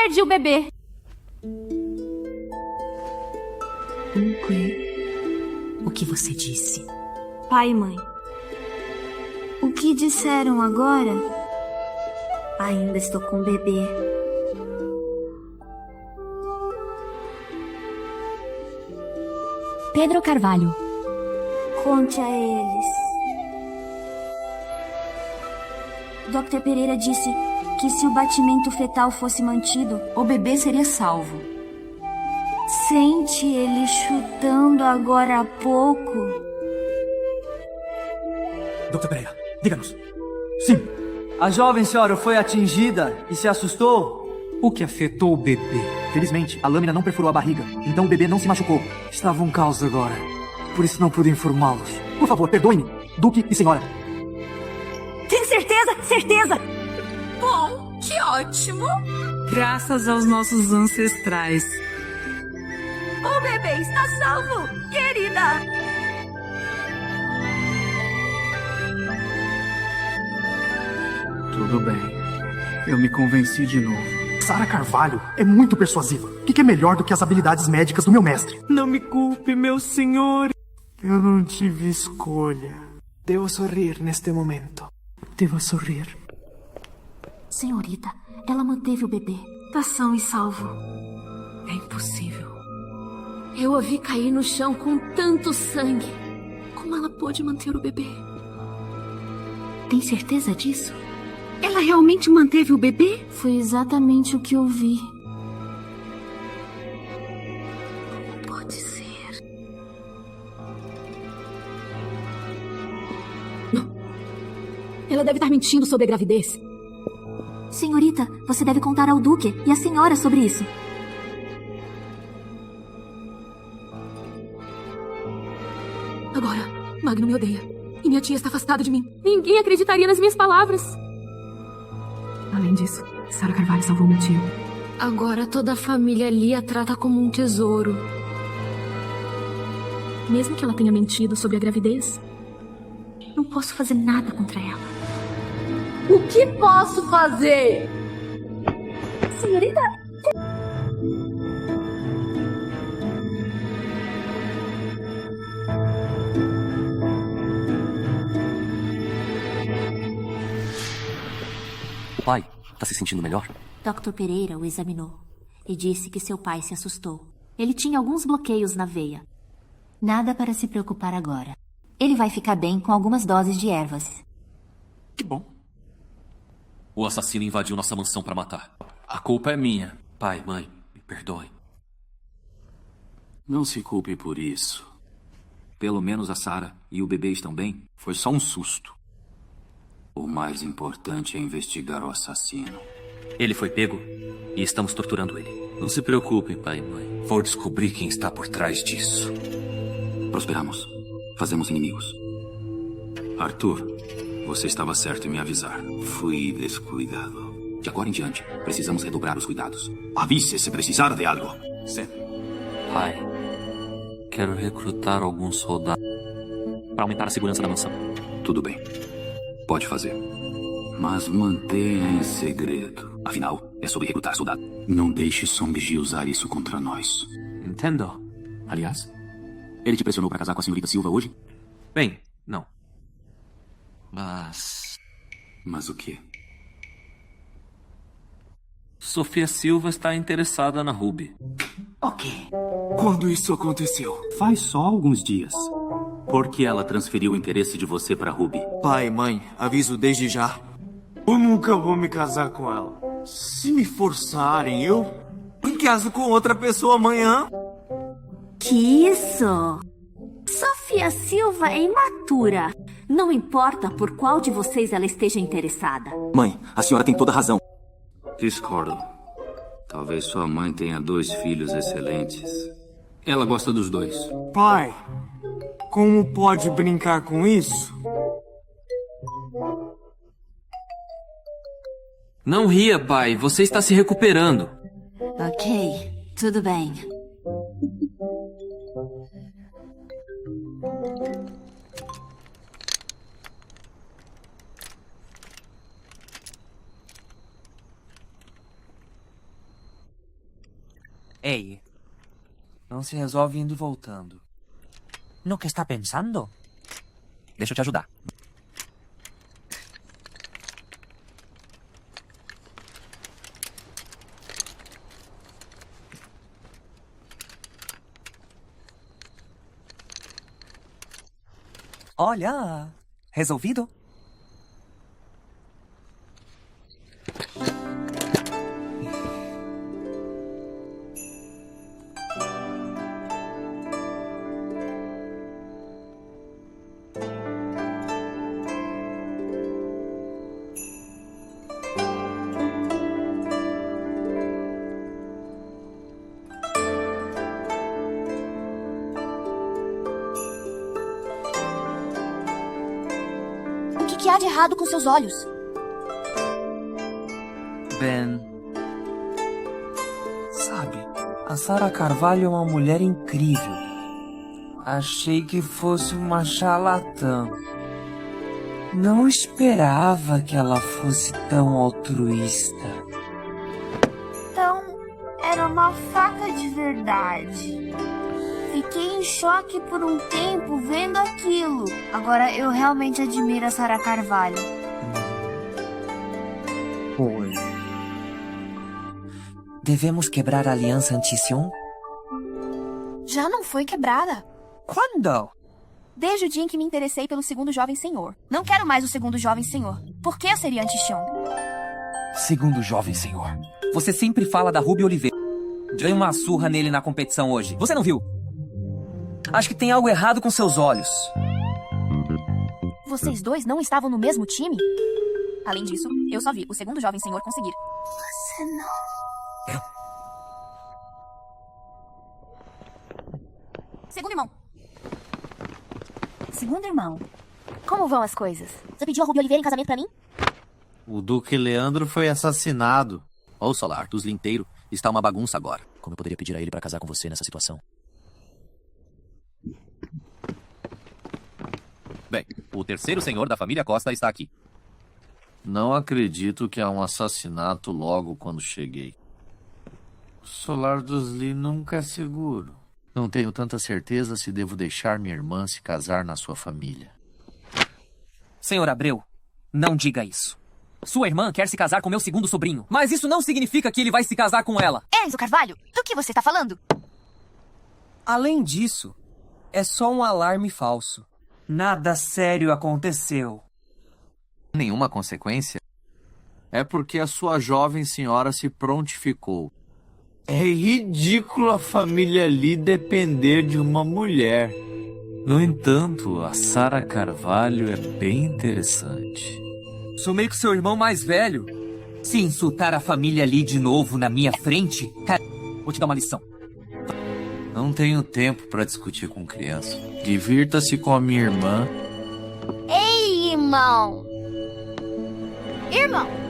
perdi o bebê. O que você disse? Pai e mãe, o que disseram agora? Ainda estou com o bebê. Pedro Carvalho. Conte a eles. Dr. Pereira disse que se o batimento fetal fosse mantido, o bebê seria salvo. Sente ele chutando agora há pouco. Dr. Pereira, diga-nos. Sim. A jovem senhora foi atingida e se assustou? O que afetou o bebê? Felizmente, a lâmina não perfurou a barriga, então o bebê não se machucou. Estava um caos agora, por isso não pude informá-los. Por favor, perdoe-me, Duque e senhora. Tem certeza? Certeza! Bom, que ótimo. Graças aos nossos ancestrais. O bebê está salvo, querida! Tudo bem. Eu me convenci de novo. Sara Carvalho é muito persuasiva. O que é melhor do que as habilidades médicas do meu mestre? Não me culpe, meu senhor. Eu não tive escolha. Devo sorrir neste momento. Devo sorrir. Senhorita, ela manteve o bebê. Tá são e salvo. É impossível. Eu a vi cair no chão com tanto sangue. Como ela pôde manter o bebê? Tem certeza disso? Ela realmente manteve o bebê? Foi exatamente o que eu vi. Como pode ser? Não. Ela deve estar mentindo sobre a gravidez. Senhorita, você deve contar ao Duque e à senhora sobre isso. Agora, Magno me odeia. E minha tia está afastada de mim. Ninguém acreditaria nas minhas palavras. Além disso, Sara Carvalho salvou meu tio. Agora toda a família ali a trata como um tesouro. Mesmo que ela tenha mentido sobre a gravidez, não posso fazer nada contra ela. O que posso fazer? Senhorita... Pai, tá se sentindo melhor? Dr. Pereira o examinou e disse que seu pai se assustou. Ele tinha alguns bloqueios na veia. Nada para se preocupar agora. Ele vai ficar bem com algumas doses de ervas. Que bom. O assassino invadiu nossa mansão para matar. A culpa é minha. Pai, mãe, me perdoem. Não se culpe por isso. Pelo menos a Sara e o bebê estão bem. Foi só um susto. O mais importante é investigar o assassino. Ele foi pego e estamos torturando ele. Não se preocupem, pai e mãe. Vou descobrir quem está por trás disso. Prosperamos. Fazemos inimigos. Arthur, você estava certo em me avisar. Fui descuidado. De agora em diante, precisamos redobrar os cuidados. Avise se precisar de algo. Sempre. Pai, quero recrutar alguns soldados para aumentar a segurança da mansão. Tudo bem. Pode fazer. Mas mantenha em segredo. Afinal, é sobre recrutar soldado. Não deixe Song-Ji usar isso contra nós. Entendo. Aliás, ele te pressionou para casar com a senhorita Silva hoje? Bem, não. Mas... Mas o quê? Sofia Silva está interessada na Ruby. O quê? Quando isso aconteceu? Faz só alguns dias. Por que ela transferiu o interesse de você para Ruby? Pai, mãe, aviso desde já. Eu nunca vou me casar com ela. Se me forçarem, eu me caso com outra pessoa amanhã. Que isso? Sofia Silva é imatura. Não importa por qual de vocês ela esteja interessada. Mãe, a senhora tem toda a razão. Discordo. Talvez sua mãe tenha 2 filhos excelentes. Ela gosta dos 2. Pai, como pode brincar com isso? Não ria, pai. Você está se recuperando. Ok, tudo bem. Ei, não se resolve indo e voltando. No que está pensando? Deixa eu te ajudar. Olha, resolvido? O que há de errado com seus olhos? Ben, sabe, a Sarah Carvalho é uma mulher incrível. Achei que fosse uma charlatã. Não esperava que ela fosse tão altruísta. Então, era uma faca de verdade. Fiquei em choque por um tempo vendo aquilo. Agora eu realmente admiro a Sarah Carvalho. Oi. Devemos quebrar a aliança anti-Sion? Já não foi quebrada. Quando? Desde o dia em que me interessei pelo segundo jovem senhor. Não quero mais o segundo jovem senhor. Por que eu seria anti-Sion? Segundo jovem senhor. Você sempre fala da Ruby Oliveira. Dei uma surra nele na competição hoje. Você não viu? Acho que tem algo errado com seus olhos. Vocês dois não estavam no mesmo time? Além disso, eu só vi o segundo jovem senhor conseguir. Você não... Segundo irmão. Segundo irmão. Como vão as coisas? Você pediu a Ruby Oliveira em casamento pra mim? O Duque Leandro foi assassinado. Ô, Solar, dos Linteiro, está uma bagunça agora. Como eu poderia pedir a ele para casar com você nessa situação? Bem, o terceiro senhor da família Costa está aqui. Não acredito que há um assassinato logo quando cheguei. O Solar dos Lee nunca é seguro. Não tenho tanta certeza se devo deixar minha irmã se casar na sua família. Senhor Abreu, não diga isso. Sua irmã quer se casar com meu segundo sobrinho, mas isso não significa que ele vai se casar com ela. Enzo Carvalho, do que você está falando? Além disso, é só um alarme falso. Nada sério aconteceu. Nenhuma consequência? É porque a sua jovem senhora se prontificou. É ridículo a família Lee depender de uma mulher. No entanto, a Sarah Carvalho é bem interessante. Sou meio que seu irmão mais velho. Se insultar a família Lee de novo na minha frente, cara, vou te dar uma lição. Não tenho tempo para discutir com criança. Divirta-se com a minha irmã. Ei, irmão! Irmão!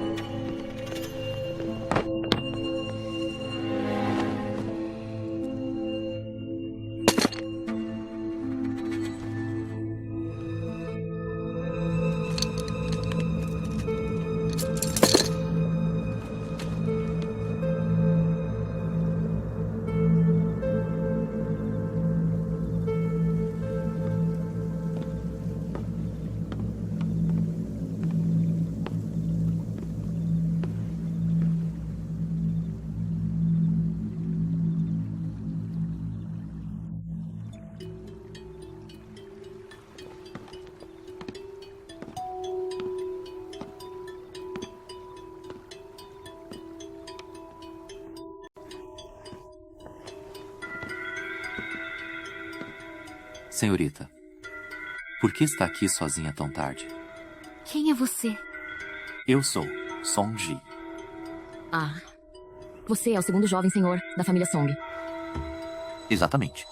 Senhorita, por que está aqui sozinha tão tarde? Quem é você? Eu sou Song-ji. Ah, você é o segundo jovem senhor da família Song. Exatamente.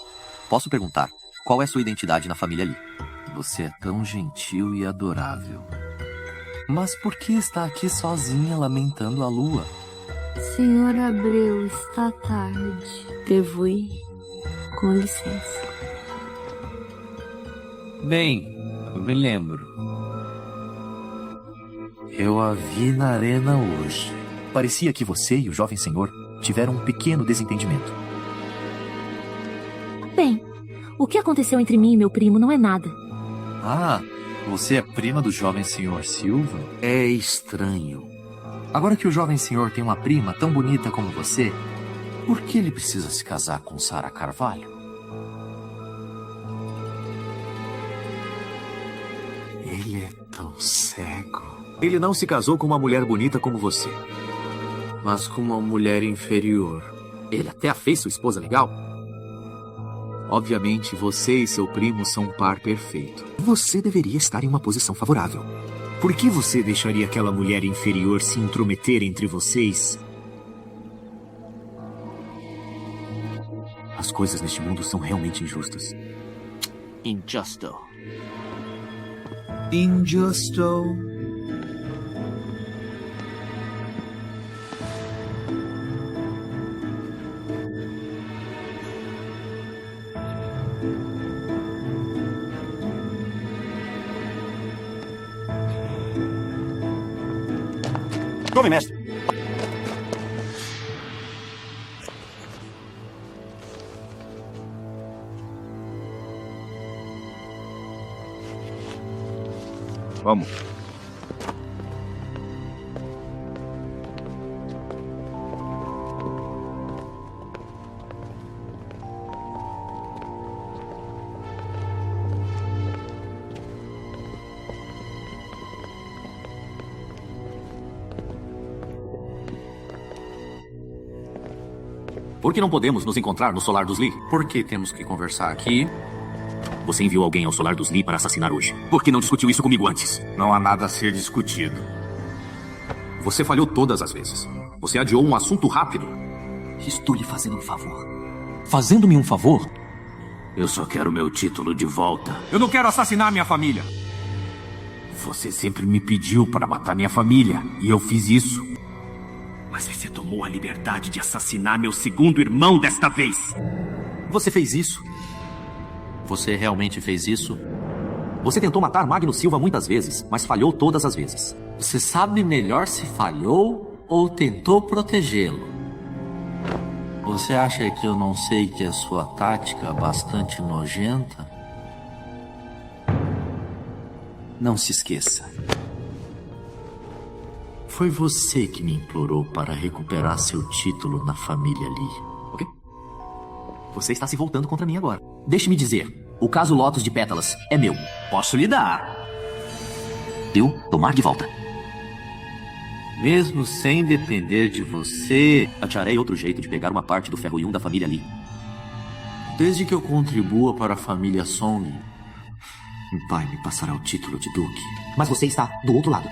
Posso perguntar, qual é sua identidade na família Lee? Você é tão gentil e adorável. Mas por que está aqui sozinha lamentando a lua? Senhor Abreu, está tarde. Devo ir. Com licença. Bem, eu me lembro. Eu a vi na arena hoje. Parecia que você e o jovem senhor tiveram um pequeno desentendimento. Bem, o que aconteceu entre mim e meu primo não é nada. Ah, você é prima do jovem senhor Silva? É estranho. Agora que o jovem senhor tem uma prima tão bonita como você, por que ele precisa se casar com Sara Carvalho? Ele é tão cego. Ele não se casou com uma mulher bonita como você, mas com uma mulher inferior. Ele até fez sua esposa legal. Obviamente, você e seu primo são um par perfeito. Você deveria estar em uma posição favorável. Por que você deixaria aquela mulher inferior se intrometer entre vocês? As coisas neste mundo são realmente injustas. Injusto. Injusto. Tome, mestre. Vamos. Por que não podemos nos encontrar no Solar dos Lee? Por que temos que conversar aqui? Você enviou alguém ao Solar dos Lee para assassinar hoje. Por que não discutiu isso comigo antes? Não há nada a ser discutido. Você falhou todas as vezes. Você adiou um assunto rápido. Estou lhe fazendo um favor. Fazendo-me um favor? Eu só quero meu título de volta. Eu não quero assassinar minha família. Você sempre me pediu para matar minha família, e eu fiz isso. Mas você tomou a liberdade de assassinar meu segundo irmão desta vez. Você fez isso? Você realmente fez isso? Você tentou matar Magno Silva muitas vezes, mas falhou todas as vezes. Você sabe melhor se falhou ou tentou protegê-lo. Você acha que eu não sei que a sua tática é bastante nojenta? Não se esqueça. Foi você que me implorou para recuperar seu título na família Lee. Ok? Você está se voltando contra mim agora. Deixe-me dizer, o caso Lotus de Pétalas é meu. Posso lhe dar. Eu tomar de volta. Mesmo sem depender de você, Acharei outro jeito de pegar uma parte do ferro-yum da família Lee. Desde que eu contribua para a família Song, meu pai me passará o título de duque. Mas você está do outro lado.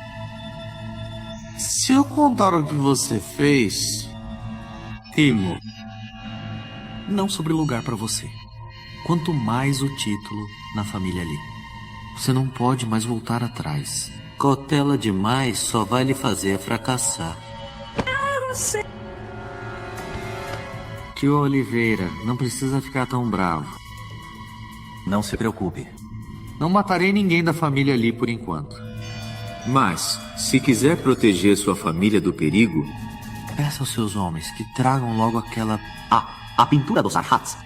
Se eu contar o que você fez, temo. Não sobre lugar para você. Quanto mais o título na família Lee. Você não pode mais voltar atrás. Cautela demais só vai lhe fazer fracassar. Tio Oliveira, não precisa ficar tão bravo. Não se preocupe. Não matarei ninguém da família Lee por enquanto. Mas, se quiser proteger sua família do perigo... Peça aos seus homens que tragam logo aquela... a pintura dos Arhats.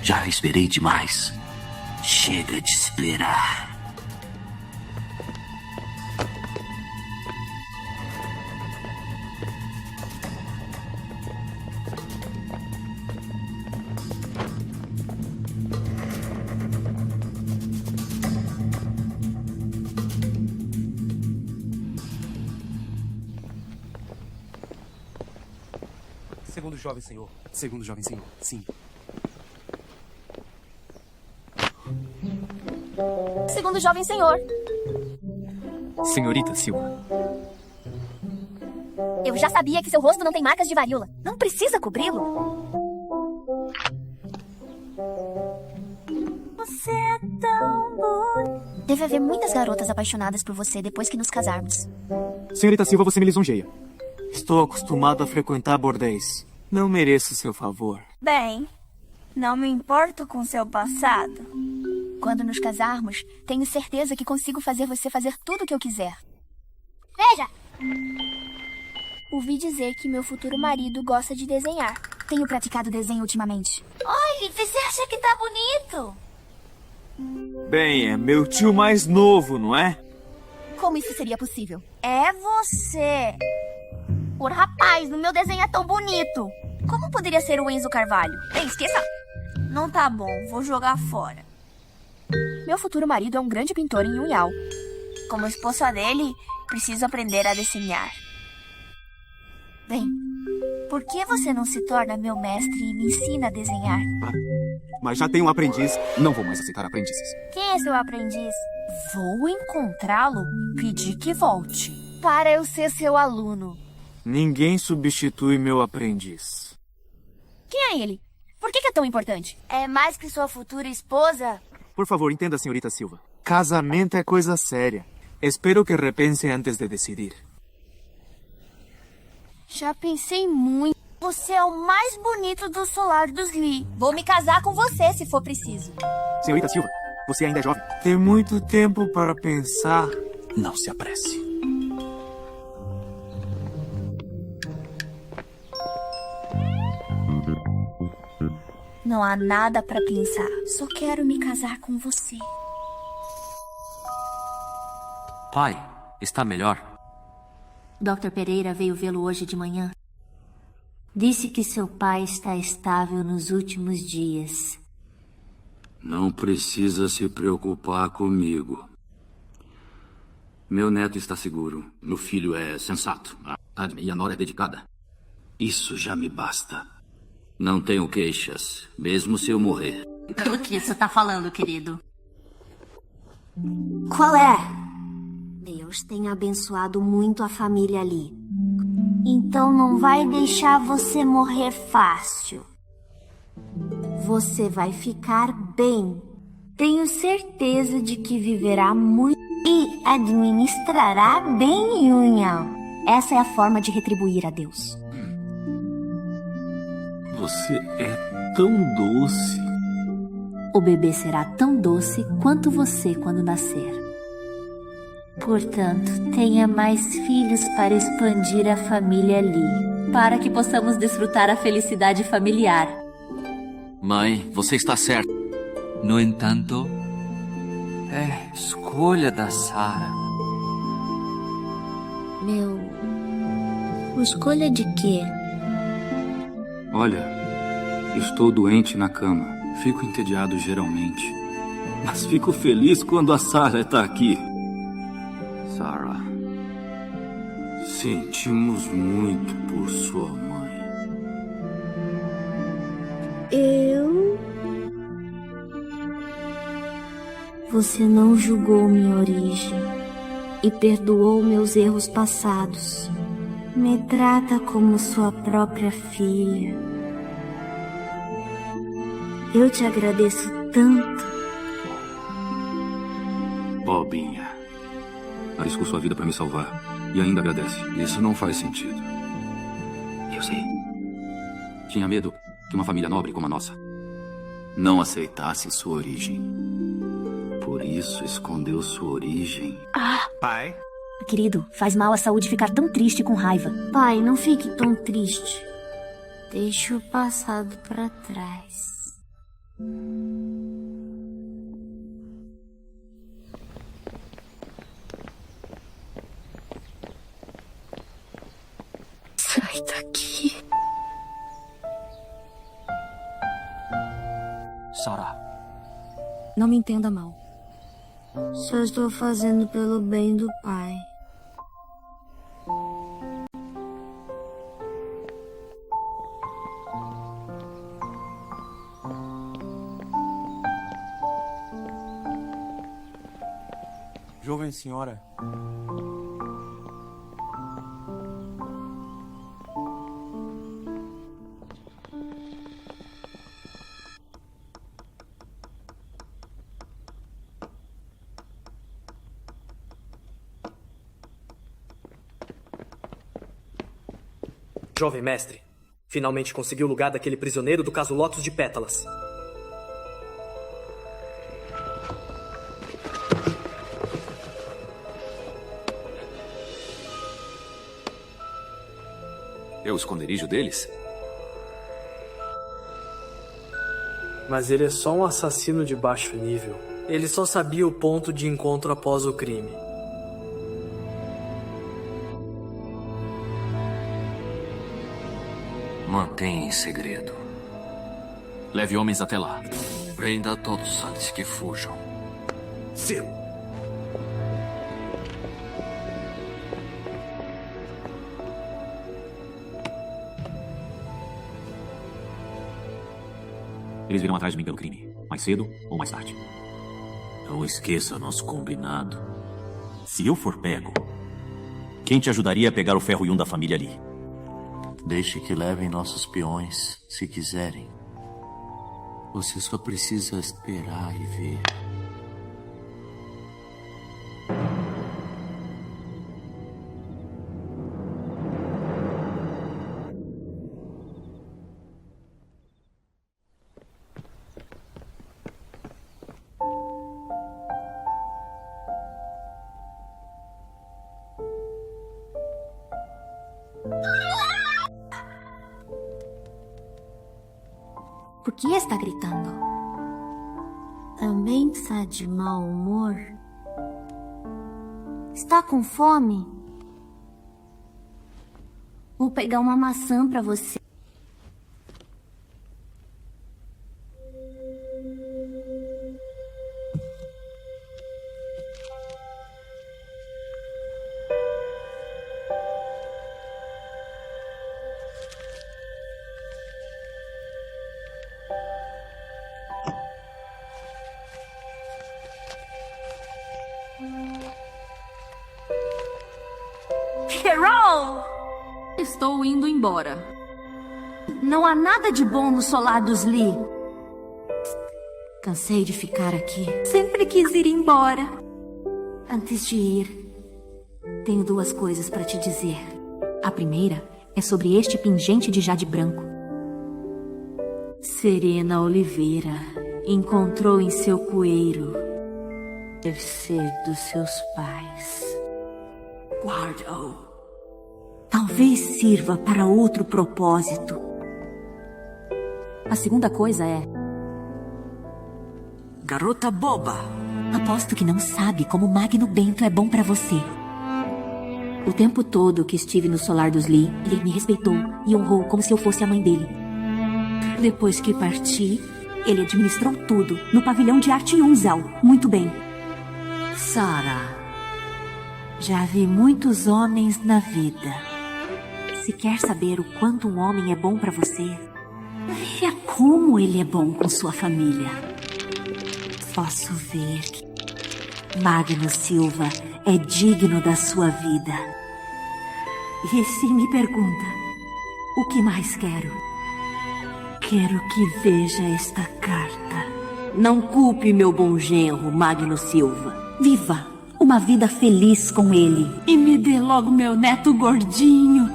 Já esperei demais. Chega de esperar. Segundo jovem senhor. Segundo jovem senhor. Sim. Segundo jovem senhor. Senhorita Silva. Eu já sabia que seu rosto não tem marcas de varíola. Não precisa cobri-lo. Você é tão bonita. Deve haver muitas garotas apaixonadas por você depois que nos casarmos. Senhorita Silva, você me lisonjeia. Estou acostumado a frequentar bordéis. Não mereço seu favor. Bem, não me importo com seu passado. Quando nos casarmos, tenho certeza que consigo fazer você fazer tudo o que eu quiser. Veja! Ouvi dizer que meu futuro marido gosta de desenhar. tenho praticado desenho ultimamente. Olha, você acha que tá bonito? Bem, é meu tio mais novo, não é? Como isso seria possível? É você. O rapaz no meu desenho é tão bonito. Como poderia ser o Enzo Carvalho? Bem, esqueça. Não tá bom, vou jogar fora. Meu futuro marido é um grande pintor em Yunhao. Como esposa dele, preciso aprender a desenhar. Bem, por que você não se torna meu mestre e me ensina a desenhar? Mas já tenho um aprendiz. Não vou mais aceitar aprendizes. Quem é seu aprendiz? Vou encontrá-lo e pedir que volte. Para eu ser seu aluno. Ninguém substitui meu aprendiz. Quem é ele? Por que é tão importante? É mais que sua futura esposa? Por favor, entenda, senhorita Silva. Casamento é coisa séria. Espero que repense antes de decidir. Já pensei muito. Você é o mais bonito do solar dos Lee. Vou me casar com você se for preciso. Senhorita Silva, você ainda é jovem. Tem muito tempo para pensar. Não se apresse. Não há nada para pensar. Só quero me casar com você. Pai, está melhor? Dr. Pereira veio vê-lo hoje de manhã. Disse que seu pai está estável nos últimos dias. Não precisa se preocupar comigo. Meu neto está seguro. Meu filho é sensato. E a nora é dedicada. Isso já me basta. Não tenho queixas, mesmo se eu morrer. Do que você está falando, querido? Qual é? Deus tem abençoado muito a família ali. Então não vai deixar você morrer fácil. Você vai ficar bem. Tenho certeza de que viverá muito e administrará bem Yunhao. Essa é a forma de retribuir a Deus. Você é tão doce. O bebê será tão doce quanto você quando nascer. Portanto, tenha mais filhos para expandir a família Lee, para que possamos desfrutar a felicidade familiar. Mãe, você está certa. No entanto, é escolha da Sarah. Escolha de quê? Olha, estou doente na cama. Fico entediado geralmente. Mas fico feliz quando a Sarah está aqui. Sarah, sentimos muito por sua mãe. Você não julgou minha origem e perdoou meus erros passados. Me trata como sua própria filha. Eu te agradeço tanto. Bobinha. Arriscou sua vida para me salvar. E ainda agradece. Isso não faz sentido. Eu sei. Tinha medo que uma família nobre como a nossa não aceitasse sua origem. Por isso escondeu sua origem. Pai? Querido, faz mal à saúde ficar tão triste com raiva. Pai, não fique tão triste. Deixe o passado para trás. Sai daqui. Sarah. Não me entenda mal. Só estou fazendo pelo bem do pai. Jovem senhora. Jovem mestre, finalmente conseguiu o lugar daquele prisioneiro do caso Lotus de Pétalas. É o esconderijo deles? Mas ele é só um assassino de baixo nível. Ele só sabia o ponto de encontro após o crime. Mantenha em segredo. Leve homens até lá. Prenda todos antes que fujam. Ciro! Eles virão atrás de mim pelo crime. Mais cedo ou mais tarde. Não esqueça nosso combinado. Se eu for pego, quem te ajudaria a pegar o ferro-yum da família Lee? Deixe que levem nossos peões, se quiserem. Você só precisa esperar e ver. Por que está gritando? Também está de mau humor? Está com fome? Vou pegar uma maçã para você. Carol! Estou indo embora. Não há nada de bom no solar dos Lee. Cansei de ficar aqui. Sempre quis ir embora. Antes de ir, tenho duas coisas para te dizer. A primeira é sobre este pingente de jade branco. Serena Oliveira encontrou em seu coeiro. Deve ser dos seus pais. Guarda-o. Talvez sirva para outro propósito. A segunda coisa é... Garota boba! Aposto que não sabe como Magno Bento é bom para você. O tempo todo que estive no solar dos Lee, ele me respeitou e honrou como se eu fosse a mãe dele. Depois que parti, ele administrou tudo no pavilhão de arte Unzel. Muito bem. Sarah, já vi muitos homens na vida. Se quer saber o quanto um homem é bom para você, veja como ele é bom com sua família. Posso ver que Magno Silva é digno da sua vida. E se me pergunta, o que mais quero? Quero que veja esta carta. Não culpe meu bom genro, Magno Silva. Viva uma vida feliz com ele. E me dê logo meu neto gordinho.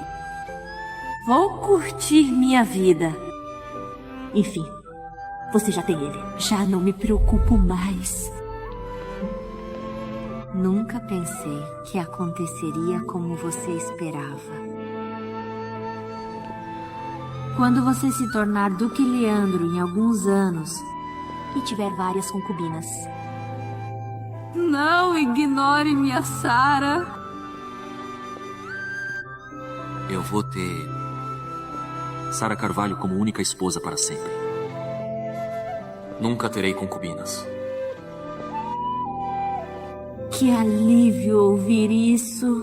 Vou curtir minha vida. Enfim, você já tem ele. Já não me preocupo mais. Nunca pensei que aconteceria como você esperava. Quando você se tornar Duque Leandro em alguns anos e tiver várias concubinas. Não ignore minha Sarah. Eu vou ter Sarah Carvalho como única esposa para sempre. Nunca terei concubinas. Que alívio ouvir isso.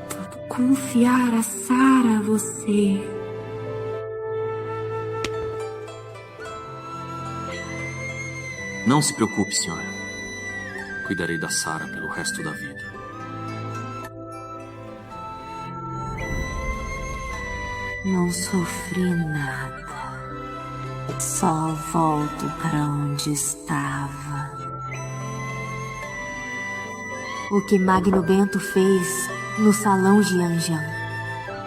Vou confiar a Sarah a você. Não se preocupe, senhora. Cuidarei da Sarah pelo resto da vida. Não sofri nada. Só volto para onde estava. O que Magno Bento fez no salão Jianjiang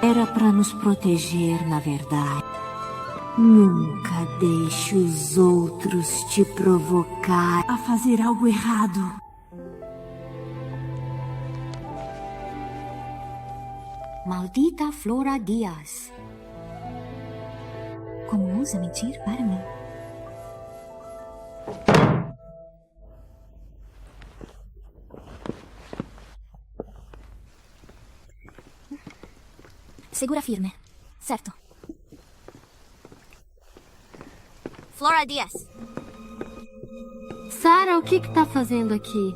era para nos proteger, na verdade. Nunca deixe os outros te provocar a fazer algo errado. Maldita Flora Dias. Como ousa mentir para mim? Segura firme. Certo. Flora Dias. Sarah, o que tá fazendo aqui?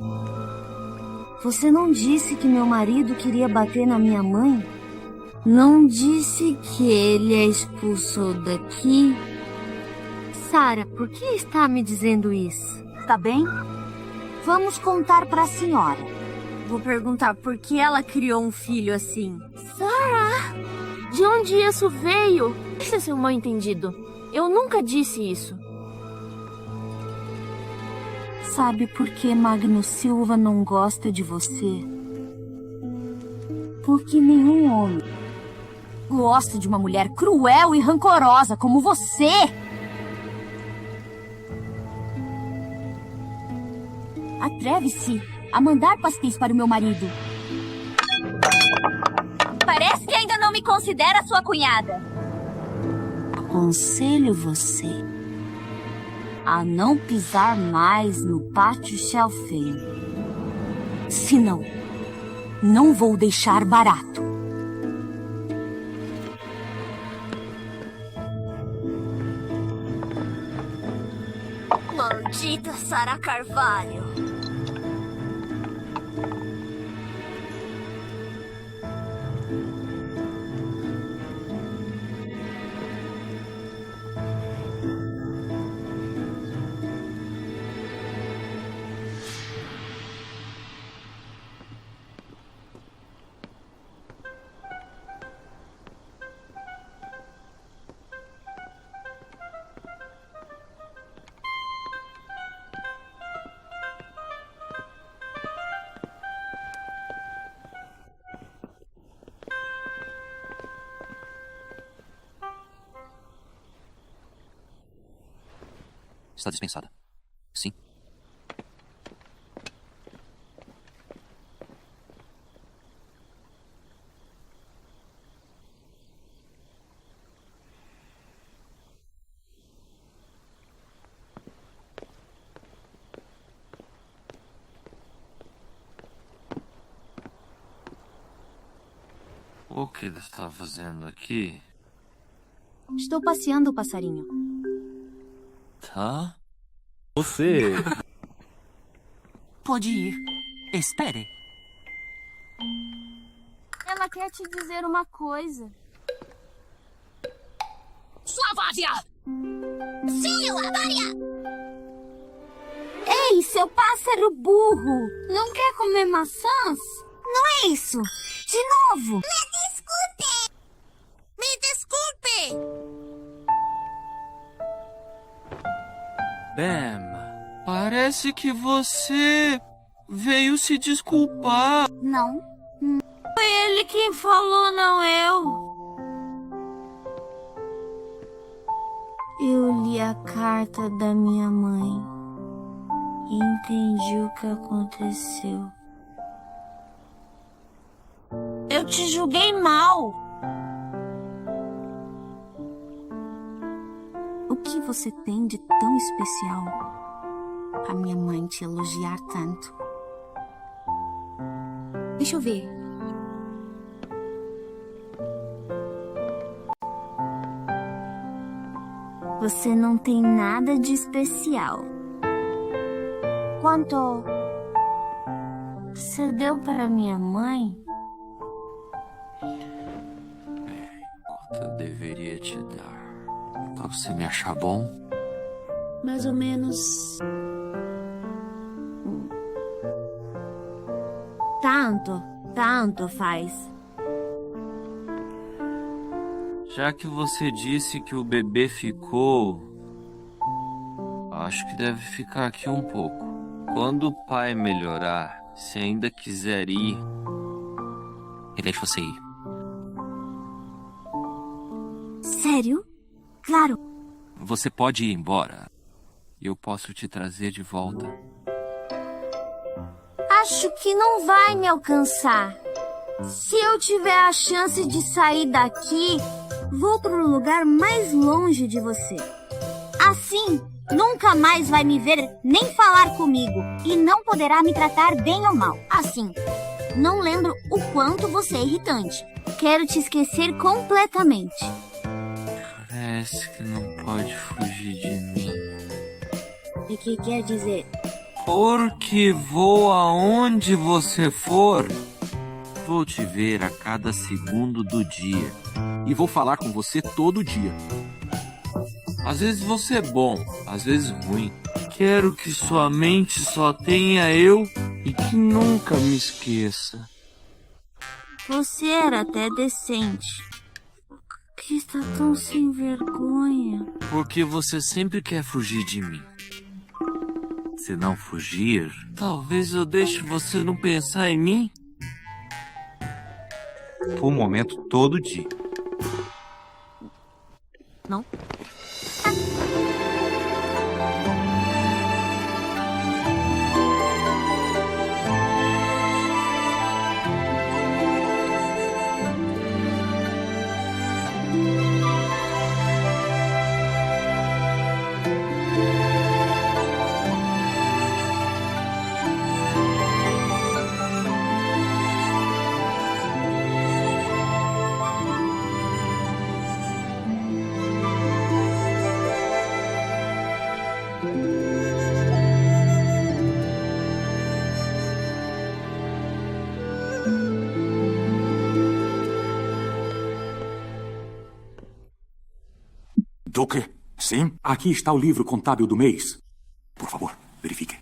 Você não disse que meu marido queria bater na minha mãe? Não disse que ele a expulsou daqui? Sarah, por que está me dizendo isso? Tá bem? Vamos contar para a senhora. Vou perguntar por que ela criou um filho assim. Sarah! De onde isso veio? Esse é seu mal entendido. Eu nunca disse isso. Sabe por que Magno Silva não gosta de você? Porque nenhum homem gosta de uma mulher cruel e rancorosa como você. Atreve-se a mandar pastéis para o meu marido. Parece que ainda não me considera sua cunhada. Aconselho você a não pisar mais no pátio Shelfane. Senão, não vou deixar barato. Maldita Sarah Carvalho. Está dispensada. Sim. O que ele está fazendo aqui? Estou passeando o passarinho. Tá? Você... Pode ir. Espere. Ela quer te dizer uma coisa. Sua várzea! Sim, Lávaria! Ei, seu pássaro burro! Não quer comer maçãs? Não é isso! De novo! Me desculpe! Me desculpe! Bam, parece que você veio se desculpar. Não. Foi ele quem falou, não eu. Eu li a carta da minha mãe e entendi o que aconteceu. Eu te julguei mal. O que você tem de tão especial? A minha mãe te elogiar tanto. Deixa eu ver. Você não tem nada de especial. Quanto você deu para minha mãe? Quanto eu deveria te dar? Pra você me achar bom? Mais ou menos. Tanto faz. Já que você disse que o bebê ficou, acho que deve ficar aqui um pouco. Quando o pai melhorar, se ainda quiser ir, Eu deixo você ir. Sério? Claro. Você pode ir embora. eu posso te trazer de volta. Acho que não vai me alcançar. Se eu tiver a chance de sair daqui, Vou para o lugar mais longe de você. Assim, nunca mais vai me ver nem falar comigo e não poderá me tratar bem ou mal. Assim, não lembro o quanto você é irritante. Quero te esquecer completamente. Parece que não pode fugir de mim. O que quer dizer? Porque vou aonde você for. Vou te ver a cada segundo do dia. E vou falar com você todo dia. Às vezes você é bom, às vezes ruim. Quero que sua mente só tenha eu e que nunca me esqueça. Você era até decente. Por que está tão sem vergonha? Porque você sempre quer fugir de mim. Se não fugir, talvez eu deixe você não pensar em mim. Por um momento todo dia. Não? Duque? Sim? Aqui está o livro contábil do mês. Por favor, verifique.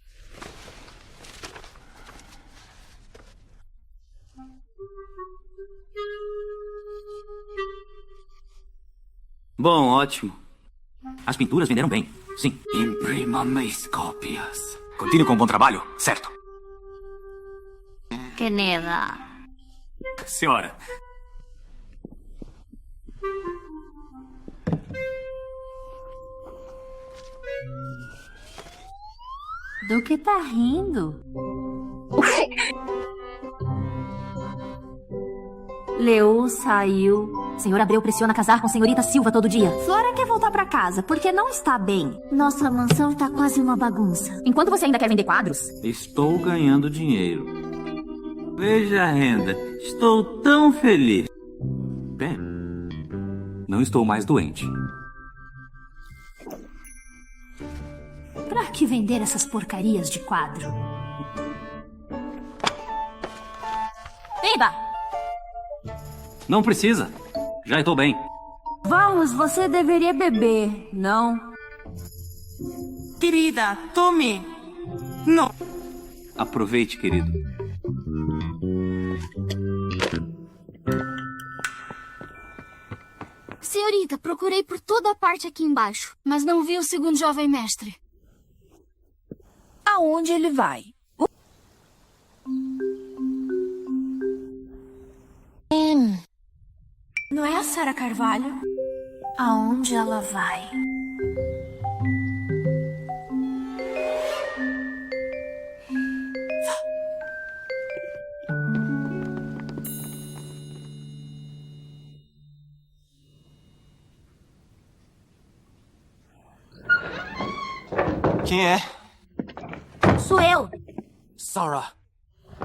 Bom, ótimo. As pinturas venderam bem. Sim. Imprima mais cópias. Continue com o bom trabalho, certo? Querida. Senhora. Do que tá rindo? Leu, saiu. Senhor Abreu pressiona casar com senhorita Silva todo dia. Flora quer voltar pra casa porque não está bem. Nossa mansão tá quase uma bagunça. Enquanto você ainda quer vender quadros? Estou ganhando dinheiro. Veja a renda. Estou tão feliz. Bem, não estou mais doente. Pra que vender essas porcarias de quadro? Eba! Não precisa. Já estou bem. Vamos, você deveria beber, não? Querida, tome. Não. Aproveite, querido. Senhorita, procurei por toda a parte aqui embaixo, mas não vi o segundo jovem mestre. Aonde ele vai? Não é a Sara Carvalho? Aonde ela vai? Quem é? Sou eu. Sarah.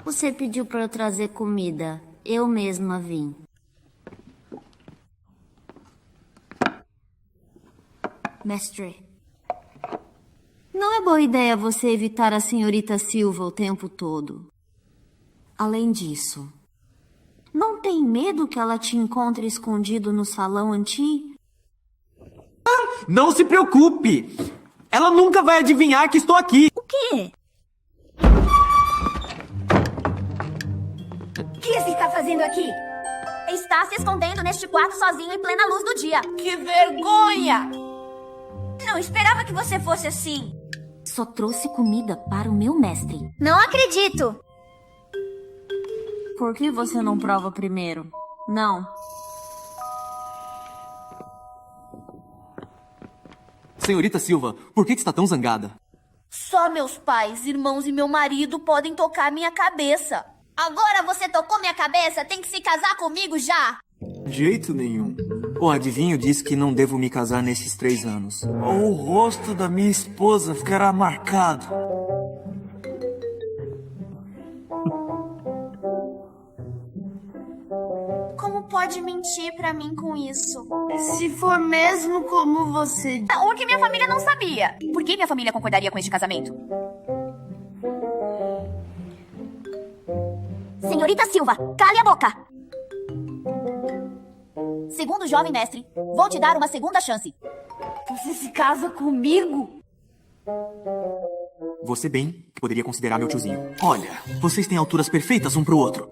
Você pediu para eu trazer comida. Eu mesma vim. Mestre, não é boa ideia você evitar a senhorita Silva o tempo todo. Além disso, não tem medo que ela te encontre escondido no salão antigo? Não se preocupe! Ela nunca vai adivinhar que estou aqui! O quê? O que você está fazendo aqui? Está se escondendo neste quarto sozinho em plena luz do dia. Que vergonha! Não esperava que você fosse assim. Só trouxe comida para o meu mestre. Não acredito. Por que você não prova primeiro? Não. Senhorita Silva, por que está tão zangada? Só meus pais, irmãos e meu marido podem tocar minha cabeça. Agora você tocou minha cabeça? Tem que se casar comigo já. De jeito nenhum. O adivinho diz que não devo me casar nesses 3 anos. O rosto da minha esposa ficará marcado. Como pode mentir pra mim com isso? Se for mesmo como você diz. O que minha família não sabia. Por que minha família concordaria com este casamento? Senhorita Silva, cale a boca! Segundo o jovem mestre, vou te dar uma segunda chance. Você se casa comigo? Você bem que poderia considerar meu tiozinho. Olha, vocês têm alturas perfeitas um pro outro.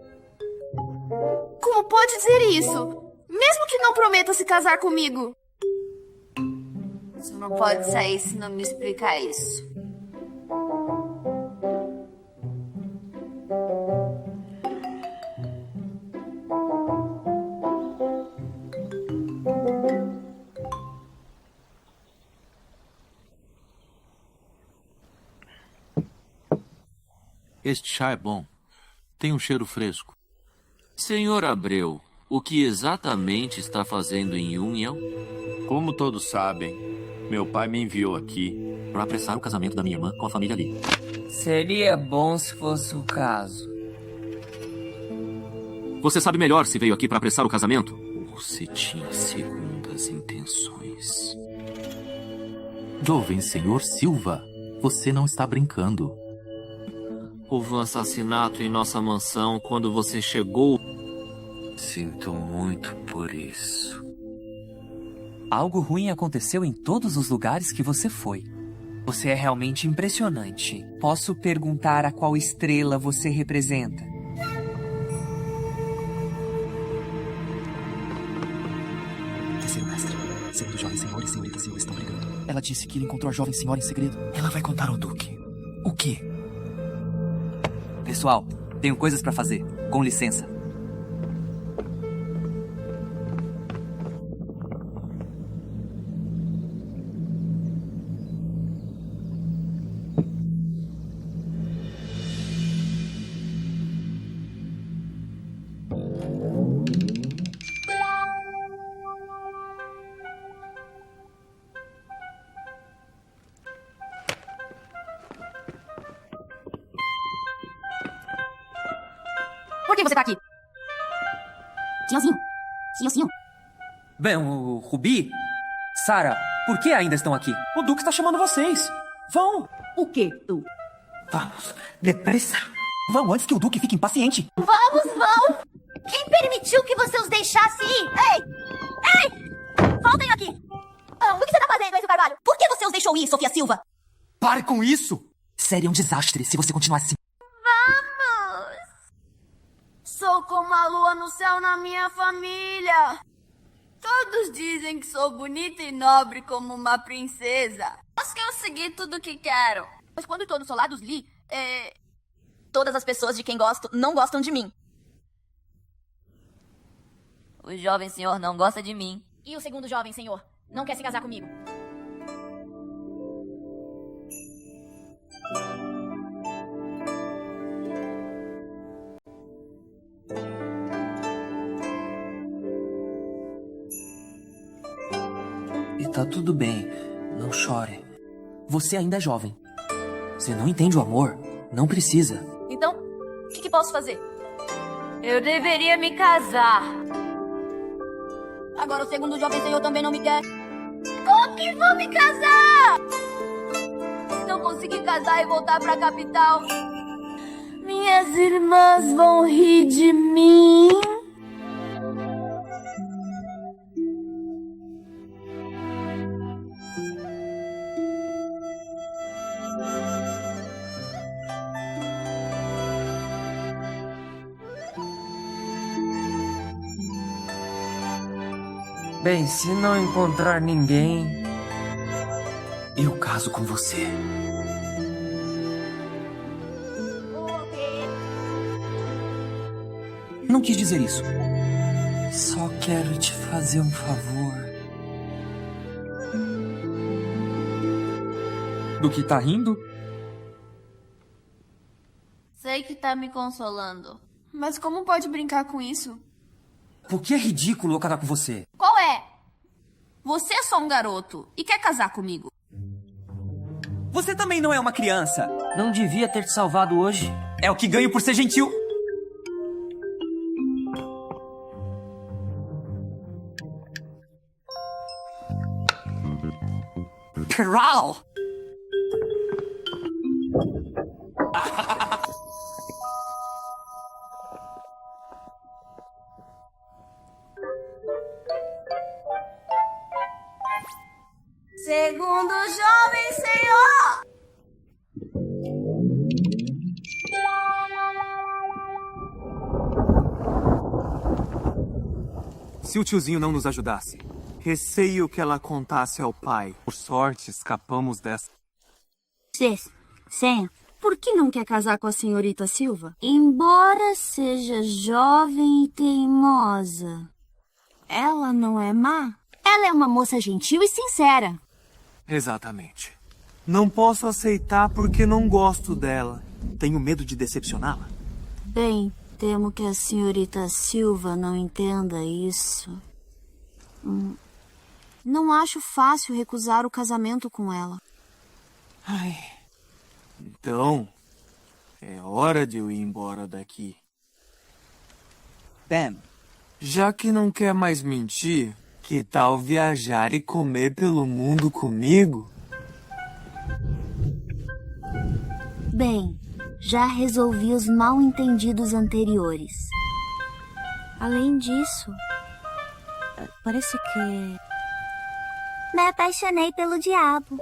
Como pode dizer isso? Mesmo que não prometa se casar comigo. Você não pode sair se não me explicar isso. Este chá é bom. Tem um cheiro fresco. Senhor Abreu, o que exatamente está fazendo em União? Como todos sabem, meu pai me enviou aqui para apressar o casamento da minha irmã com a família Lee. Seria bom se fosse o caso. Você sabe melhor se veio aqui para apressar o casamento? Você tinha segundas intenções. Jovem senhor Silva, você não está brincando. Houve um assassinato em nossa mansão quando você chegou. Sinto muito por isso. Algo ruim aconteceu em todos os lugares que você foi. Você é realmente impressionante. Posso perguntar a qual estrela você representa? Terceiro mestre, segundo o jovem senhor e senhorita Silva estão brigando. Ela disse que ele encontrou a jovem senhora em segredo. Ela vai contar ao Duque. O quê? Pessoal, tenho coisas pra fazer. Com licença. Por que você tá aqui? Senhorzinho. Bem, o Rubi, Sara, por que ainda estão aqui? O Duque está chamando vocês. Vão. O quê, Tu? Vamos, depressa. Vão antes que o Duque fique impaciente. Vão! Quem permitiu que você os deixasse ir? Ei! Voltem aqui! O que você tá fazendo, Enzo Carvalho? Por que você os deixou ir, Sofia Silva? Pare com isso! Seria um desastre se você continuasse assim. Sou como a lua no céu na minha família. Todos dizem que sou bonita e nobre como uma princesa. Mas que eu segui tudo o que quero. Mas quando estou no solar dos Lee, todas as pessoas de quem gosto não gostam de mim. O jovem senhor não gosta de mim. E o segundo jovem senhor não quer se casar comigo. E tá tudo bem, não chore. Você ainda é jovem. Você não entende o amor, não precisa. Então, o que posso fazer? Eu deveria me casar. Agora o segundo jovem senhor também não me quer. Como que vou me casar? Se não conseguir casar e voltar pra capital, minhas irmãs vão rir de mim. Bem, se não encontrar ninguém, eu caso com você. Não quis dizer isso. Só quero te fazer um favor. Do que tá rindo? Sei que tá me consolando. Mas como pode brincar com isso? Por que é ridículo eu casar com você? Qual é? Você é só um garoto e quer casar comigo. Você também não é uma criança. Não devia ter te salvado hoje. É o que ganho por ser gentil. Carol! Segundo jovem senhor! Se o tiozinho não nos ajudasse, receio que ela contasse ao pai. Por sorte, escapamos dessa. Senha, por que não quer casar com a senhorita Silva? Embora seja jovem e teimosa, ela não é má? Ela é uma moça gentil e sincera. Exatamente. Não posso aceitar porque não gosto dela. Tenho medo de decepcioná-la. Bem, temo que a senhorita Silva não entenda isso. Não acho fácil recusar o casamento com ela. Ai. Então, é hora de eu ir embora daqui. Ben. Já que não quer mais mentir, que tal viajar e comer pelo mundo comigo? Bem, já resolvi os mal-entendidos anteriores. Além disso, parece que... Me apaixonei pelo diabo.